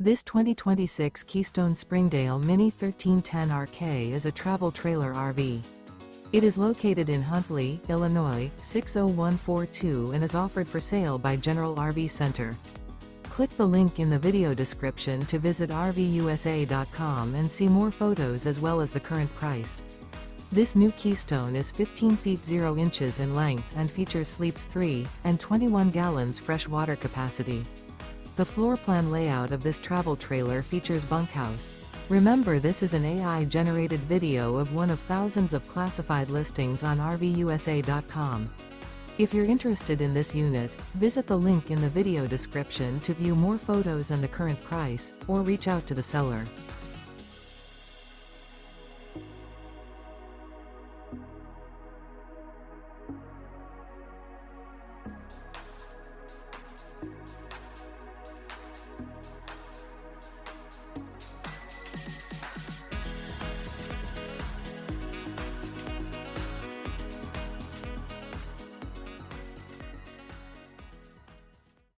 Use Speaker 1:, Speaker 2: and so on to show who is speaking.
Speaker 1: This 2026 Keystone Springdale Mini 1310RK is a travel trailer RV. It is located in Huntley, Illinois, 60142 and is offered for sale by General RV Center. Click the link in the video description to visit RVUSA.com and see more photos as well as the current price. This new Keystone is 15 feet 0 inches in length and features sleeps 3 and 21 gallons fresh water capacity. The floor plan layout of this travel trailer features bunkhouse. Remember, this is an AI-generated video of one of thousands of classified listings on RVUSA.com. If you're interested in this unit, visit the link in the video description to view more photos and the current price, or reach out to the seller.